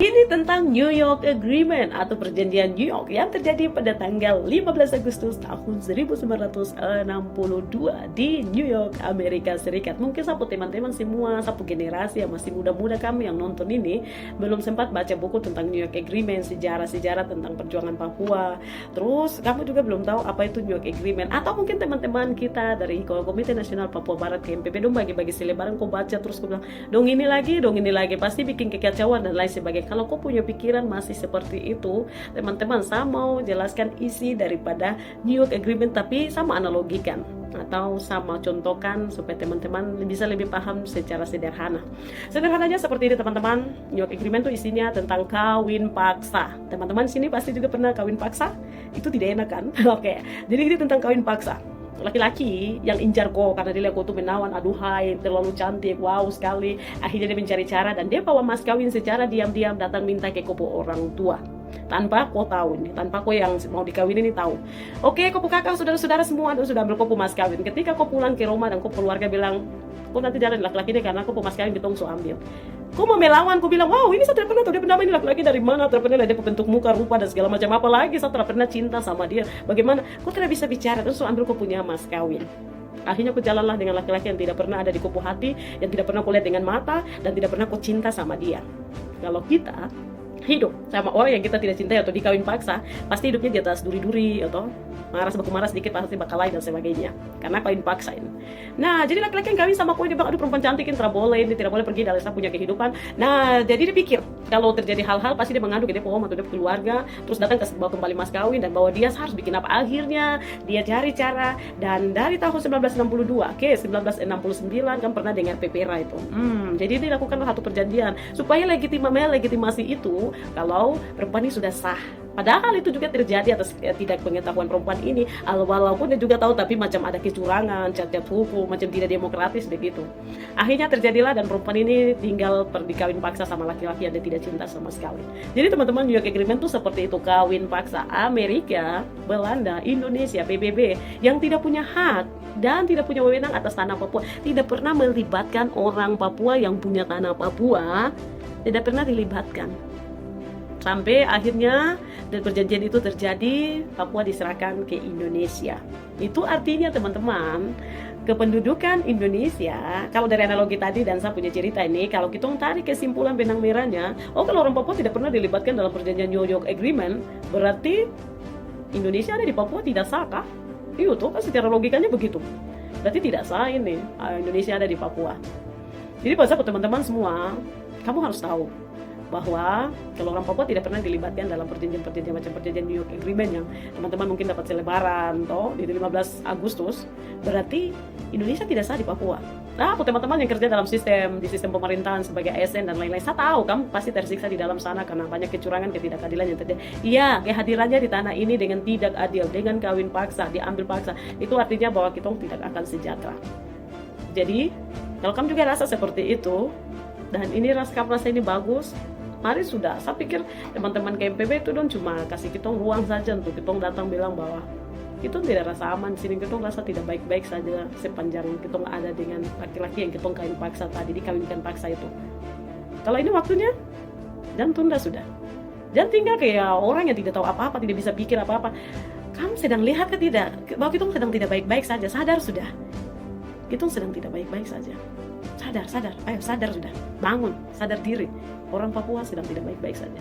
Ini tentang New York Agreement atau perjanjian New York yang terjadi pada tanggal 15 Agustus tahun 1962 di New York, Amerika Serikat. Mungkin sapu teman-teman semua, sapu generasi yang masih muda-muda kami yang nonton ini belum sempat baca buku tentang New York Agreement, sejarah-sejarah tentang perjuangan Papua. Terus kamu juga belum tahu apa itu New York Agreement, atau mungkin teman-teman kita dari Komite Nasional Papua Barat KMPB dong bagi-bagi selebaran kau baca terus kau bilang dong ini lagi, pasti bikin kekacauan dan lain sebagainya. Kalau kau punya pikiran masih seperti itu, teman-teman, saya mau jelaskan isi daripada New York Agreement, tapi sama analogikan atau sama contohkan supaya teman-teman bisa lebih paham secara sederhana. Sederhananya seperti ini teman-teman. New York Agreement itu isinya tentang kawin paksa. Teman-teman sini pasti juga pernah kawin paksa. Itu tidak enak kan? Oke. Jadi ini tentang kawin paksa. Laki-laki yang incar kok karena dia lihat kok tuh menawan, aduhai, terlalu cantik, wow sekali. Akhirnya dia mencari cara dan dia bawa mas kawin secara diam-diam datang minta ke kopo orang tua. Tanpa kau tahu nih, tanpa kau yang mau dikawin ini tahu. Oke, kopo kakak, saudara-saudara semua sudah ambil kopo mas kawin. Ketika kau pulang ke rumah dan kau keluarga bilang, kau nanti jalan laki-laki ini karena kopo mas kawin betong so ambil. Kau mau melawan, kau bilang, wow ini saya tidak pernah tahu dia bernama ini laki-laki dari mana, tidak pernah lihat dia bentuk muka, rupa dan segala macam apa lagi, saya tidak pernah cinta sama dia. Bagaimana? Kau tidak bisa bicara, terus ambil kau punya mas kawin. Akhirnya aku jalanlah dengan laki-laki yang tidak pernah ada di kupu hati, yang tidak pernah aku lihat dengan mata, dan tidak pernah aku cinta sama dia. Kalau kita hidup sama orang yang kita tidak cintai atau dikawin paksa, pasti hidupnya di atas duri-duri atau marah sedikit pasti bakal lain dan sebagainya karena kawin paksa ini. Nah, jadi laki-laki yang kawin sama aku dia bilang, aduh perempuan cantik ini tidak boleh pergi dari saya punya kehidupan. Nah, jadi dia pikir kalau terjadi hal-hal pasti dia mengadu ke dia atau dia keluarga, terus datang ke bawa kembali mas kawin dan bahwa dia harus bikin apa. Akhirnya dia cari cara, dan dari tahun 1962 ke 1969 kan pernah dengar PPRA itu. Jadi dia lakukan satu perjanjian supaya legitimasi itu kalau perempuan ini sudah sah. Padahal itu juga terjadi atas tidak pengetahuan perempuan ini, walaupun dia juga tahu tapi macam ada kecurangan, cacat hukum, macam tidak demokratis begitu. Akhirnya terjadilah dan perempuan ini tinggal dikawin paksa sama laki-laki yang dia tidak cinta sama sekali. Jadi teman-teman, New York Agreement itu seperti itu, kawin paksa. Amerika, Belanda, Indonesia, PBB yang tidak punya hak dan tidak punya wewenang atas tanah Papua, tidak pernah melibatkan orang Papua yang punya tanah Papua, tidak pernah dilibatkan. Sampai akhirnya dan perjanjian itu terjadi, Papua diserahkan ke Indonesia. Itu artinya teman-teman, kependudukan Indonesia, kalau dari analogi tadi dan saya punya cerita ini, kalau kita tarik kesimpulan benang merahnya, kalau orang Papua tidak pernah dilibatkan dalam perjanjian New York Agreement, berarti Indonesia ada di Papua tidak sah kah? Iya tuh kan secara logikanya begitu. Berarti tidak sah ini, Indonesia ada di Papua. Jadi buat teman-teman semua, kamu harus tahu bahwa kalau orang Papua tidak pernah dilibatkan dalam perjanjian macam perjanjian New York Agreement yang teman-teman mungkin dapat selebaran toh di 15 Agustus, berarti Indonesia tidak sah di Papua. Nah, teman-teman yang kerja dalam di sistem pemerintahan sebagai ASN dan lain-lain, saya tahu kamu pasti tersiksa di dalam sana karena banyak kecurangan, ketidakadilan yang terjadi. Iya, kehadirannya di tanah ini dengan tidak adil, dengan kawin paksa, diambil paksa, itu artinya bahwa kita tidak akan sejahtera. Jadi, kalau kamu juga rasa seperti itu, dan ini rasa ini bagus, mari sudah. Saya pikir teman-teman KMPB itu dong cuma kasih kita ruang saja untuk kita datang bilang bahwa kita tidak rasa aman di sini, kita rasa tidak baik-baik saja sepanjang kita ada dengan laki-laki yang kita kawin paksa tadi, dikawinkan paksa itu. Kalau ini waktunya, dan tunda sudah. Jangan tinggal kayak orang yang tidak tahu apa-apa, tidak bisa pikir apa-apa. Kamu sedang lihat ke tidak bahwa kita sedang tidak baik-baik saja, sadar sudah. Kita sedang tidak baik-baik saja. Sadar, ayo sadar sudah, bangun, sadar diri. Orang Papua sedang tidak baik-baik saja.